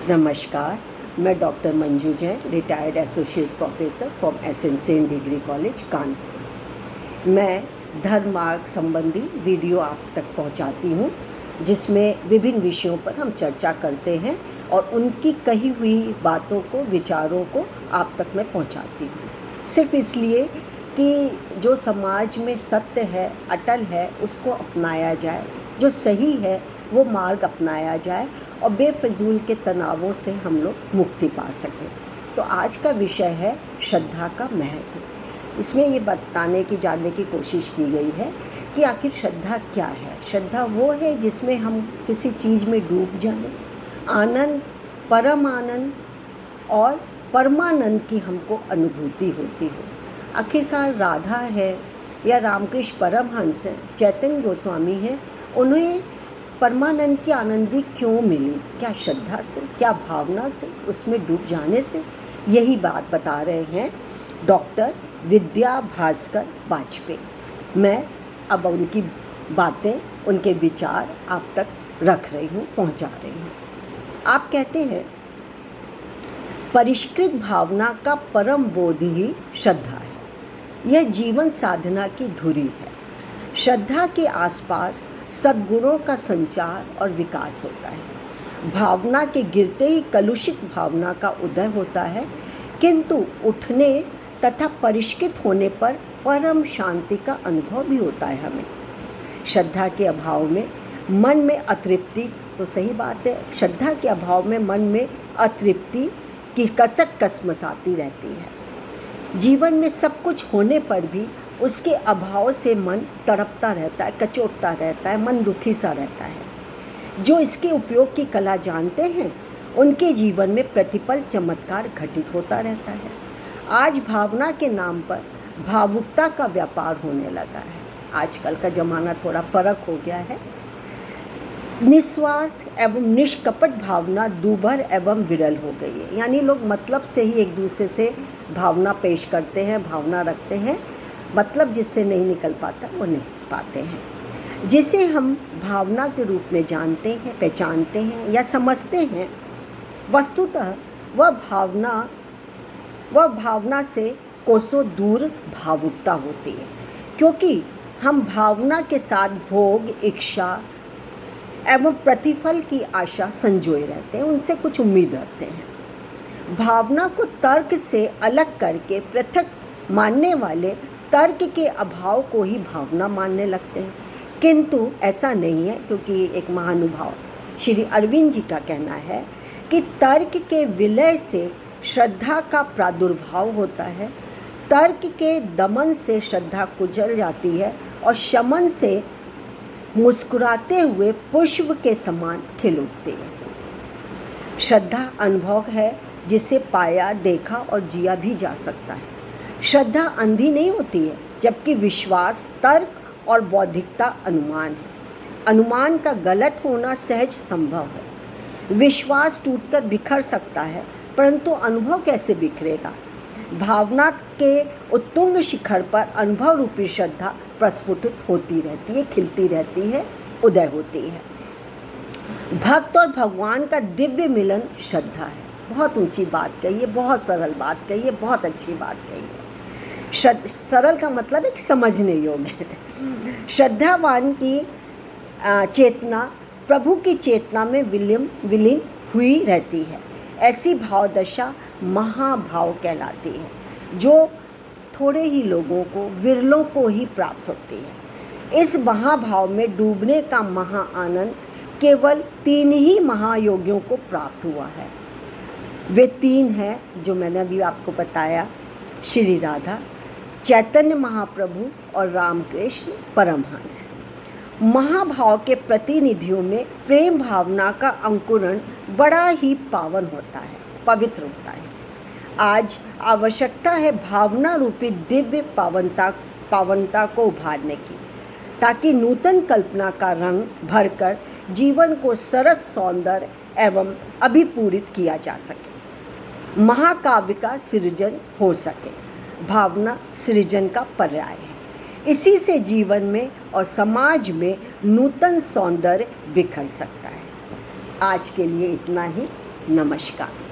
नमस्कार, मैं doctor Manju Jain, retired associate professor from SN degree college Kanpur. मैं धर्म मार्ग संबंधी वीडियो आप तक पहुंचाती हूं, जिसमें विभिन्न विषयों पर हम चर्चा करते हैं और उनकी कही हुई बातों को, विचारों को आप तक मैं पहुंचाती हूं, सिर्फ इसलिए कि जो समाज में सत्य है, अटल है, उसको अपनाया जाए, जो सही है वो मार्ग अपनाया जाए और बेफजूल के तनावों से हम लोग मुक्ति पा सकें। तो आज का विषय है श्रद्धा का महत्व। इसमें ये बताने की, जानने की कोशिश की गई है कि आखिर श्रद्धा क्या है। श्रद्धा वो है जिसमें हम किसी चीज़ में डूब जाएं, आनंद, परम आनंद और परमानंद की हमको अनुभूति होती हो। आखिरकार राधा है या रामकृष्ण परमहंस हैं, चैतन्य गोस्वामी हैं, उन्हें परमानंद की आनंदी क्यों मिली? क्या श्रद्धा से, क्या भावना से, उसमें डूब जाने से? यही बात बता रहे हैं डॉक्टर विद्या भास्कर वाजपेयी। मैं अब उनकी बातें, उनके विचार आप तक रख रही हूँ, पहुँचा रही हूँ। आप कहते हैं, परिष्कृत भावना का परम बोध ही श्रद्धा है। यह जीवन साधना की धुरी है। श्रद्धा के आसपास सद्गुणों का संचार और विकास होता है। भावना के गिरते ही कलुषित भावना का उदय होता है, किंतु उठने तथा परिष्कृत होने पर परम शांति का अनुभव भी होता है हमें। श्रद्धा के अभाव में मन में अतृप्ति, तो सही बात है, श्रद्धा के अभाव में मन में अतृप्ति की कसक कसमसाती रहती है। जीवन में सब कुछ होने पर भी उसके अभाव से मन तड़पता रहता है, कचोटता रहता है, मन दुखी सा रहता है। जो इसके उपयोग की कला जानते हैं, उनके जीवन में प्रतिपल चमत्कार घटित होता रहता है। आज भावना के नाम पर भावुकता का व्यापार होने लगा है। आजकल का ज़माना थोड़ा फर्क हो गया है। निस्वार्थ एवं निष्कपट भावना दूभर एवं विरल हो गई है। यानी लोग मतलब से ही एक दूसरे से भावना पेश करते हैं, भावना रखते हैं, मतलब जिससे नहीं निकल पाता वो नहीं पाते हैं। जिसे हम भावना के रूप में जानते हैं, पहचानते हैं या समझते हैं, वस्तुतः वह भावना से कोसों दूर भावुकता होती है, क्योंकि हम भावना के साथ भोग, इच्छा एवं प्रतिफल की आशा संजोए रहते हैं, उनसे कुछ उम्मीद रखते हैं। भावना को तर्क से अलग करके पृथक मानने वाले तर्क के अभाव को ही भावना मानने लगते हैं, किंतु ऐसा नहीं है, क्योंकि एक महानुभाव श्री अरविंद जी का कहना है कि तर्क के विलय से श्रद्धा का प्रादुर्भाव होता है, तर्क के दमन से श्रद्धा कुचल जाती है और शमन से मुस्कुराते हुए पुष्प के समान खिल उठती है। श्रद्धा अनुभव है जिसे पाया, देखा और जिया भी जा सकता है। श्रद्धा अंधी नहीं होती है, जबकि विश्वास तर्क और बौद्धिकता अनुमान है। अनुमान का गलत होना सहज संभव है। विश्वास टूटकर बिखर सकता है, परंतु अनुभव कैसे बिखरेगा? भावना के उत्तुंग शिखर पर अनुभव रूपी श्रद्धा प्रस्फुटित होती रहती है, खिलती रहती है, उदय होती है। भक्त और भगवान का दिव्य मिलन श्रद्धा है। बहुत ऊंची बात कही है, बहुत सरल बात कही है, बहुत अच्छी बात कही है। सरल का मतलब एक समझने योग्य है। श्रद्धावान की चेतना प्रभु की चेतना में विलीन हुई रहती है। ऐसी भावदशा महाभाव कहलाती है, जो थोड़े ही लोगों को, विरलों को ही प्राप्त होती है। इस महाभाव में डूबने का महा आनंद केवल 3 ही महायोगियों को प्राप्त हुआ है। वे 3 हैं जो मैंने अभी आपको बताया, श्री राधा, चैतन्य महाप्रभु और रामकृष्ण परमहंस। महाभाव के प्रतिनिधियों में प्रेम भावना का अंकुरण बड़ा ही पावन होता है, पवित्र होता है। आज आवश्यकता है भावना रूपी दिव्य पावनता को उभारने की, ताकि नूतन कल्पना का रंग भरकर जीवन को सरस, सौंदर्य एवं अभिपूरित किया जा सके। महाकाव्य का सृजन हो सके। भावना सृजन का पर्याय है। इसी से जीवन में और समाज में नूतन सौंदर्य बिखर सकता है। आज के लिए इतना ही। नमस्कार।